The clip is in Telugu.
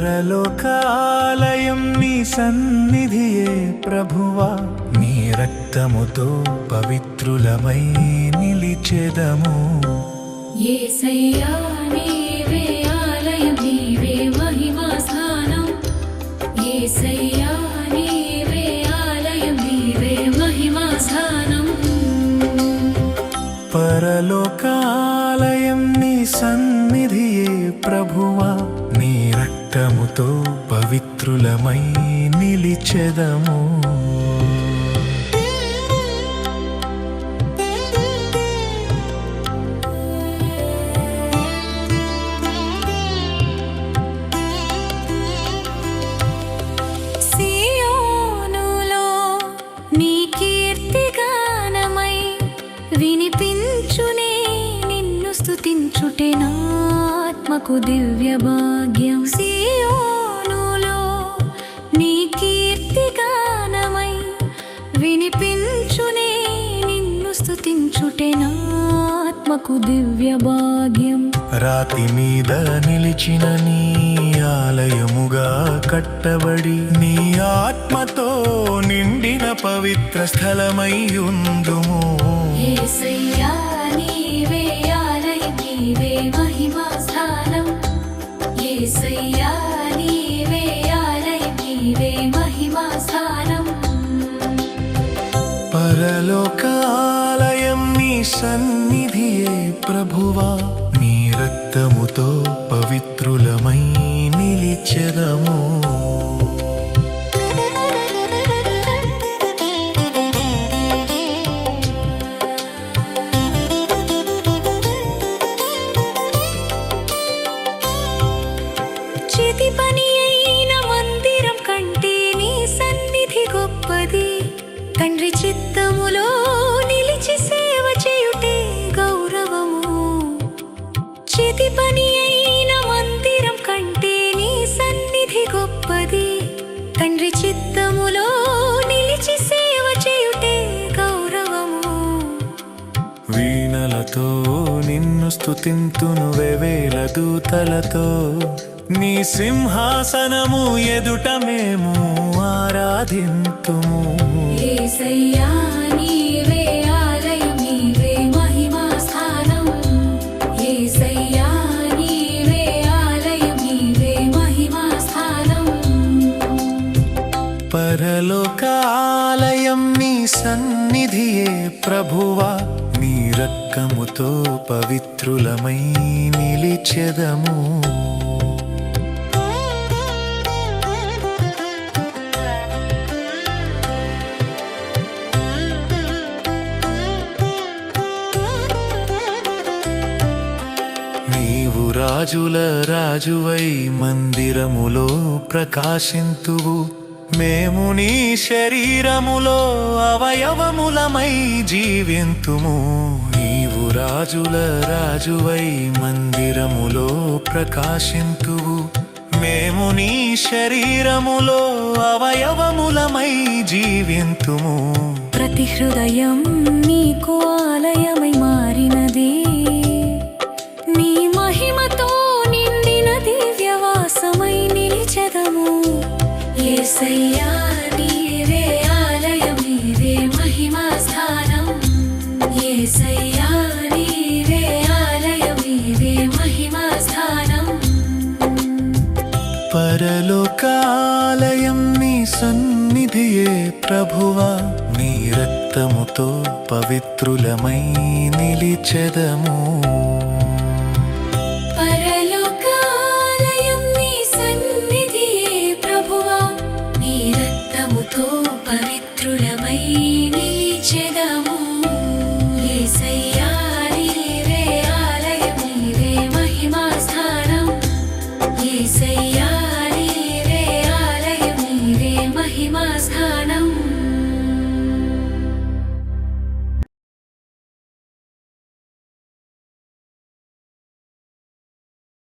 పరలోకాలయం నీ సన్నిధియే ప్రభువా, నీ రక్తముతో పవిత్రులమై నిలిచెదము. యేసయ్యా నీవే ఆలయం, నీవే మహిమా స్థానం. యేసయ్యా నీవే ఆలయం, నీవే మహిమా స్థానం. పరలోకాలయం నీ సన్నిధియే ప్రభువా, నీ రక్తముతో పవిత్రులమై నిలిచెదము. సియోనులో నీ కీర్తిగానమై వినిపించునే నిన్ను స్తుతించుటే నా ఆత్మకు దివ్య భాగ్యం. సియోనులో నీ కీర్తిగానమై వినిపించునే నిన్ను స్తుతించుటే నా ఆత్మకు దివ్య భాగ్యం. రాతి మీద నిలిచిన నీ ఆలయముగా కట్టబడి, నీ ఆత్మతో నిండిన పవిత్ర స్థలమై ఉందుము. యేసయ్యా నీవే ఆలయం, నీవే మహిమా స్థానం. యేసయ్యా నీవే ఆలయం, నీవే మహిమా స్థానం. పరలోకాలయం నీ సన్నిధియే ప్రభువా, నీ రక్తముతో పవిత్రులమై నిలిచెదము. చేతి పని అయిన మందిరం కంటే నీ సన్నిధి గొప్పది. తండ్రి చిత్తములో నిలిచి సేవ చేయుటే గౌరవము. చేతి పని అయిన మందిరం కంటే నీ సన్నిధి గొప్పది. తండ్రి చిత్తములో నిలిచి సేవ చేయుటే గౌరవము. వీణలతో నిన్ను స్తుతింతును వేవేల దూతలతో, నీ సింహాసనము ఎదుట మేము ఆరాధింతుము. యేసయ్యా నీవే ఆలయం, నీవే మహిమా స్థానం. యేసయ్యా నీవే ఆలయం, నీవే మహిమా స్థానం. పరలోకాలయం నీ సన్నిధియే ప్రభువా, నీ రక్తముతో పవిత్రులమై నిలిచెదము. నీవు రాజుల రాజువై మందిరములో ప్రకాశింతువు, మేము నీ శరీరములో అవయవములమై జీవింతుము. నీవు రాజుల రాజువై మందిరములో ప్రకాశింతువు, మేము నీ శరీరములో అవయవములమై జీవింతుము. ప్రతి హృదయం నీకు ఆలయమై మారినది. నీ మహిమతో నిండిన దివ్యవాసమై నిలిచెదము. యేసయ్యా నీవే ఆలయం, నీవే మహిమా స్థానం. యేసయ్యా నీవే ఆలయం, నీవే మహిమా స్థానం. పరలోకాలయం నీ సన్నిధియే ప్రభువా, నీ రక్తముతో పవిత్రులమై నిలిచెదము. పరలోకాలయం నీ సన్నిధియే ప్రభువా, నీ రక్తముతో పవిత్రులమై నిలిచెదము. యేసయ్యా నీవే ఆలయం, నీవే మహిమా స్థానం. యేసయ్యా నీవే ఆలయం, నీవే మహిమా స్థానం.